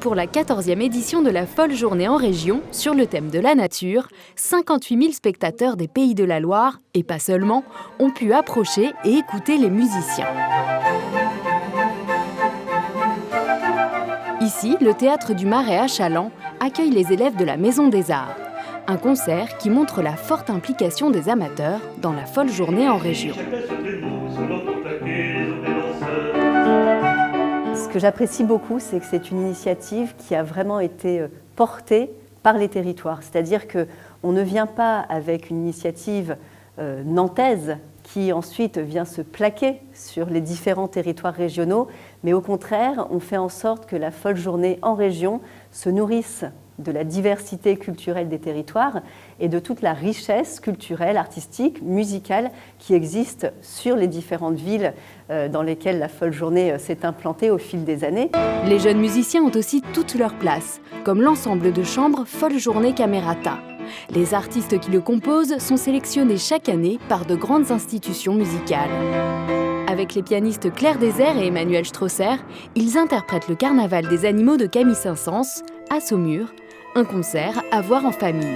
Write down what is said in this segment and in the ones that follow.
Pour la 14e édition de la Folle Journée en région, sur le thème de la nature, 58 000 spectateurs des Pays de la Loire, et pas seulement, ont pu approcher et écouter les musiciens. Ici, le Théâtre du Marais à Challans accueille les élèves de la Maison des Arts. Un concert qui montre la forte implication des amateurs dans la Folle Journée en région. Ce que j'apprécie beaucoup, c'est que c'est une initiative qui a vraiment été portée par les territoires. C'est-à-dire qu'on ne vient pas avec une initiative nantaise qui ensuite vient se plaquer sur les différents territoires régionaux, mais au contraire, on fait en sorte que la Folle Journée en région se nourrisse de la diversité culturelle des territoires et de toute la richesse culturelle, artistique, musicale qui existe sur les différentes villes dans lesquelles la Folle Journée s'est implantée au fil des années. Les jeunes musiciens ont aussi toute leur place, comme l'ensemble de chambre Folle Journée Camerata. Les artistes qui le composent sont sélectionnés chaque année par de grandes institutions musicales. Avec les pianistes Claire Désert et Emmanuel Strosser, ils interprètent le Carnaval des animaux de Camille Saint-Saëns à Saumur, un concert à voir en famille.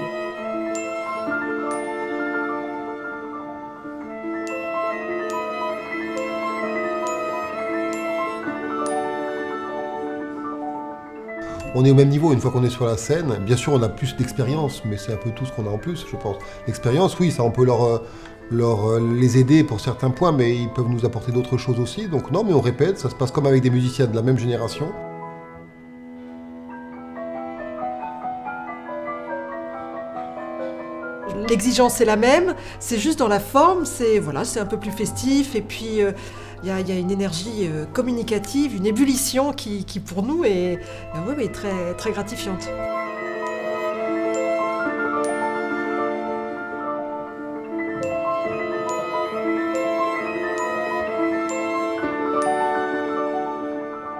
On est au même niveau une fois qu'on est sur la scène. Bien sûr, on a plus d'expérience, mais c'est un peu tout ce qu'on a en plus, je pense. L'expérience, oui, ça on peut les aider pour certains points, mais ils peuvent nous apporter d'autres choses aussi. Donc non, mais on répète, ça se passe comme avec des musiciens de la même génération. L'exigence est la même, c'est juste dans la forme, c'est un peu plus festif et puis il y a une énergie communicative, une ébullition qui pour nous est très, très gratifiante.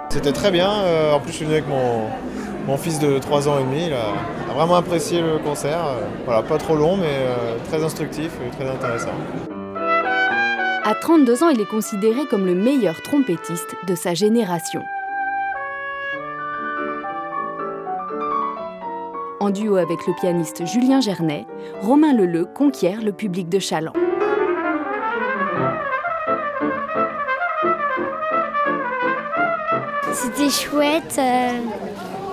C'était très bien, en plus je suis venu avec mon fils de 3 ans et demi, il a vraiment apprécié le concert. Voilà, pas trop long mais très instructif et très intéressant. À 32 ans, il est considéré comme le meilleur trompettiste de sa génération. En duo avec le pianiste Julien Gernet, Romain Leleu conquiert le public de Challans. C'était chouette,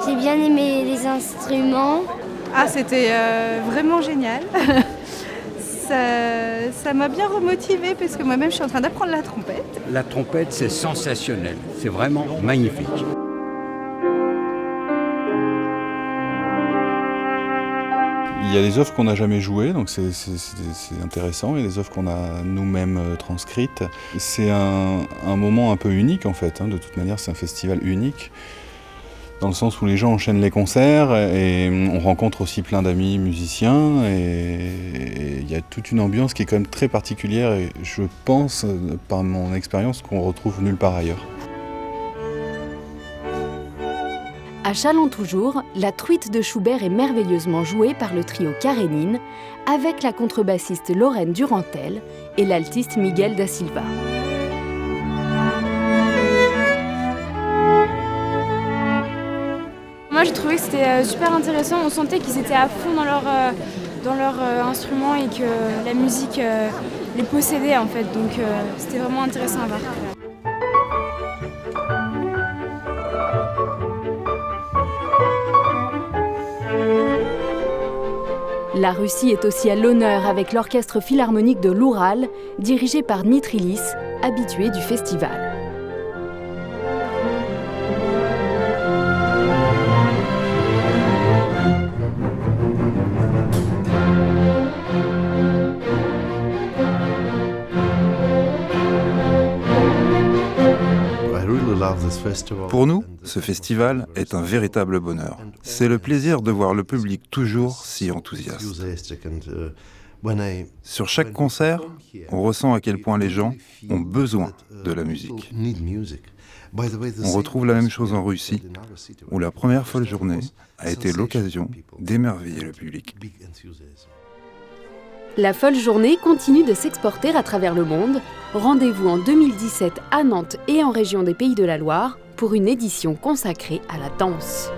j'ai bien aimé les instruments. Ah, c'était vraiment génial. Ça m'a bien remotivée parce que moi-même je suis en train d'apprendre la trompette. La trompette, c'est sensationnel, c'est vraiment magnifique. Il y a des œuvres qu'on n'a jamais jouées, donc c'est intéressant. Il y a des œuvres qu'on a nous-mêmes transcrites. C'est un moment un peu unique en fait, de toute manière c'est un festival unique. Dans le sens où les gens enchaînent les concerts et on rencontre aussi plein d'amis musiciens et il y a toute une ambiance qui est quand même très particulière et je pense, par mon expérience, qu'on retrouve nulle part ailleurs. À Challans toujours, la truite de Schubert est merveilleusement jouée par le trio Karénine avec la contrebassiste Lorraine Durantel et l'altiste Miguel da Silva. Moi j'ai trouvé que c'était super intéressant, on sentait qu'ils étaient à fond dans leur instrument et que la musique les possédait en fait, donc c'était vraiment intéressant à voir. La Russie est aussi à l'honneur avec l'Orchestre Philharmonique de l'Oural, dirigé par Dmitri Lis, habitué du festival. Pour nous, ce festival est un véritable bonheur. C'est le plaisir de voir le public toujours si enthousiaste. Sur chaque concert, on ressent à quel point les gens ont besoin de la musique. On retrouve la même chose en Russie, où la première Folle Journée a été l'occasion d'émerveiller le public. La Folle Journée continue de s'exporter à travers le monde. Rendez-vous en 2017 à Nantes et en région des Pays de la Loire pour une édition consacrée à la danse.